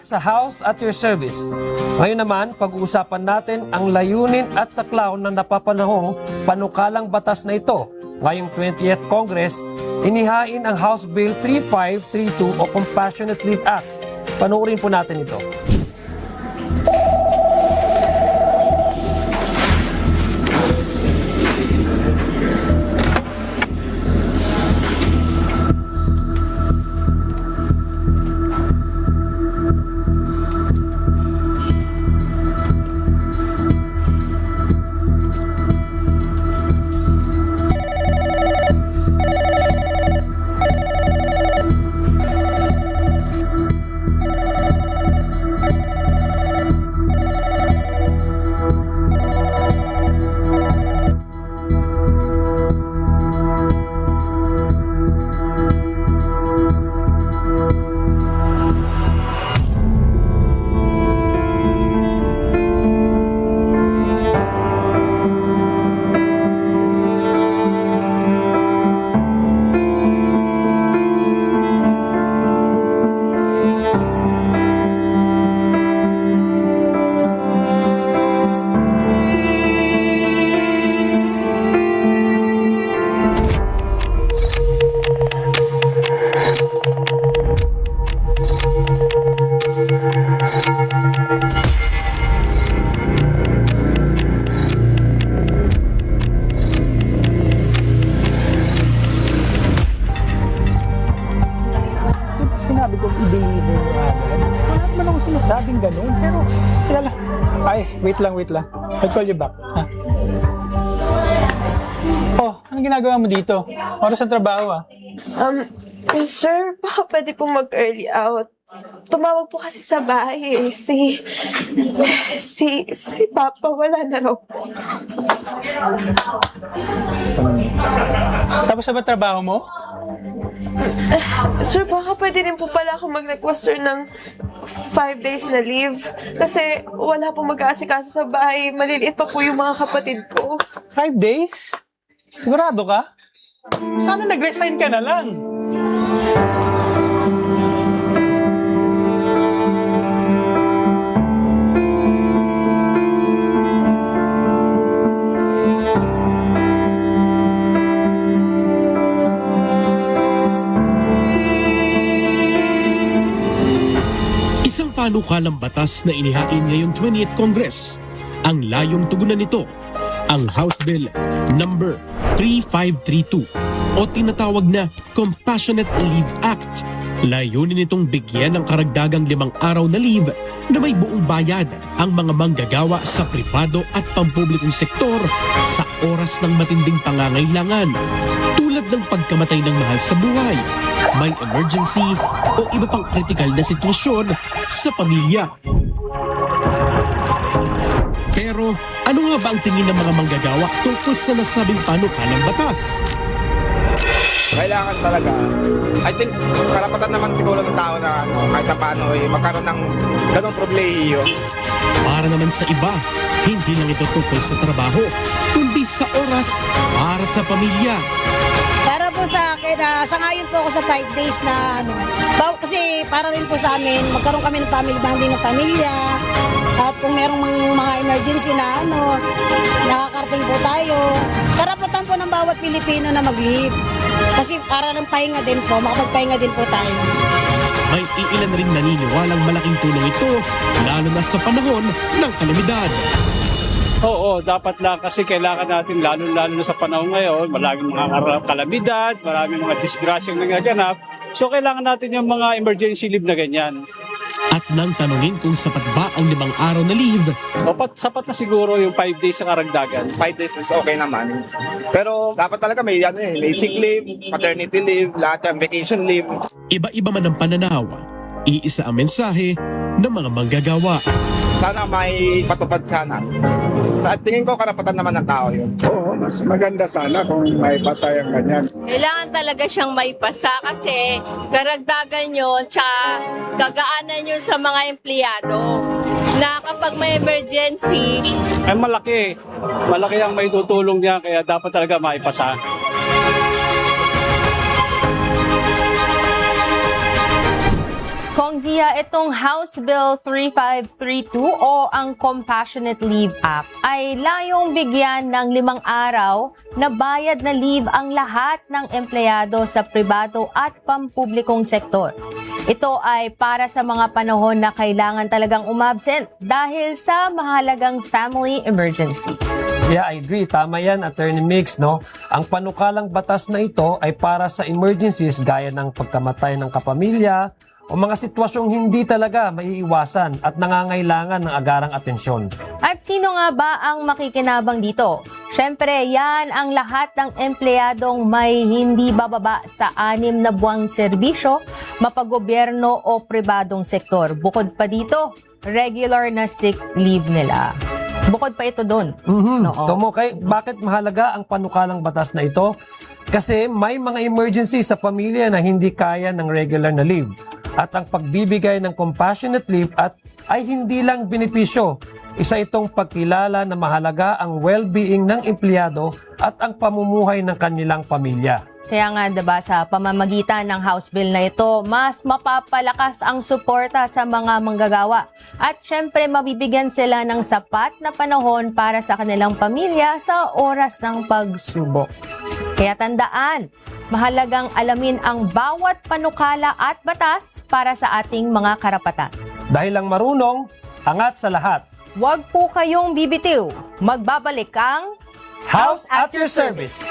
back sa House at your service. Ngayon naman, pag-uusapan natin ang layunin at saklaw ng napapanahong panukalang batas na ito. Ngayong 20th Congress, inihain ang House Bill 3532 o Compassionate Leave Act. Panoorin po natin ito. Sinabi ko i-deliver mo agad. Wala naman ako sinasabing ganun. Pero, kilala. Ay, wait lang. I'll call you back. Ha? Oh, anong ginagawa mo dito? Oras sa trabaho Sir, baka pwede po mag-early out. Tumawag po kasi sa bahay eh. Si Papa wala na raw po. Tapos na ba trabaho mo? Sir, baka pwede rin po pala ako mag-request sir ng 5 days na leave. Kasi wala po mag-aasikaso sa bahay. Maliliit pa po yung mga kapatid ko. 5 days? Sigurado ka? Sana nag-resign ka na lang. Panukalang batas na inihain ngayong 20th Congress. Ang layong tugunan nito, ang House Bill number 3532 o tinatawag na Compassionate Leave Act. Layunin nitong bigyan ng karagdagang 5 araw na leave na may buong bayad ang mga manggagawa sa pribado at pampublikong sektor sa oras ng matinding pangangailangan tulad ng pagkamatay ng mahal sa buhay, may emergency o iba pang kritikal na sitwasyon sa pamilya. Pero ano nga ba ang tingin ng mga manggagawa tungkol sa nasabing panukalang batas? Kailangan talaga. I think karapatan naman siguro ng tao na kahit na paano magkaroon ng ganong problema. Para naman sa iba, hindi lang ito tungkol sa trabaho, kundi sa oras para sa pamilya. Para po sa akin, sangayon po ako sa 5 days na kasi para rin po sa amin, magkaroon kami ng family bonding ng pamilya. At kung merong mga emergency na nakakarating po tayo, karapatan po ng bawat Pilipino na mag-leave. Kasi para ng pahinga din po, makapagpahinga din po tayo. May iilan rin naniniwalang malaking tulong ito, lalo na sa panahon ng kalamidad. Oo, dapat lang kasi kailangan natin lalo na sa panahon ngayon, maraming mga kalamidad, maraming mga disgrasyang nagaganap. So kailangan natin yung mga emergency leave na ganyan. At nang tanungin kung sapat ba ang 5 araw na leave, Sapat na siguro yung 5 days sa karagdagan. 5 days is okay naman. Pero dapat talaga may may sick leave, maternity leave, lahat ng vacation leave. iba-iba man ang pananaw, iisa ang mensahe ng mga manggagawa. Sana may patupad sana. At tingin ko karapatan naman ng tao yun. Oo, mas maganda sana kung may pasayang ganyan. Kailangan talaga siyang maipasa kasi karagdagan yun, tsaka gagaanan yun sa mga empleyado na kapag may emergency, Ay malaki. Malaki ang may tutulong niya kaya dapat talaga maipasa. Kong Zia, itong House Bill 3532 o ang Compassionate Leave Act ay layong bigyan ng 5 araw na bayad na leave ang lahat ng empleyado sa pribado at pampublikong sektor. Ito ay para sa mga panahon na kailangan talagang umabsent dahil sa mahalagang family emergencies. Yeah, I agree. Tama yan, Attorney Mix, no? Ang panukalang batas na ito ay para sa emergencies gaya ng pagkamatay ng kapamilya o mga sitwasyong hindi talaga maiiwasan at nangangailangan ng agarang atensyon. At sino nga ba ang makikinabang dito? Siyempre, yan ang lahat ng empleyadong may hindi bababa sa 6 na buwang serbisyo, mapagobyerno o pribadong sektor. Bukod pa dito, regular na sick leave nila. Bukod pa ito doon. Oo. Tomokay, bakit mahalaga ang panukalang batas na ito? Kasi may mga emergency sa pamilya na hindi kaya ng regular na leave. At ang pagbibigay ng compassionate leave ay hindi lang benepisyo. Isa itong pagkilala na mahalaga ang well-being ng empleyado at ang pamumuhay ng kanilang pamilya. Kaya nga, diba, sa pamamagitan ng House Bill na ito, mas mapapalakas ang suporta sa mga manggagawa. At syempre, mabibigyan sila ng sapat na panahon para sa kanilang pamilya sa oras ng pagsubok. Kaya tandaan, mahalagang alamin ang bawat panukala at batas para sa ating mga karapatan. Dahil lang marunong, angat sa lahat. Huwag po kayong bibitiw. Magbabalik ang House at your service.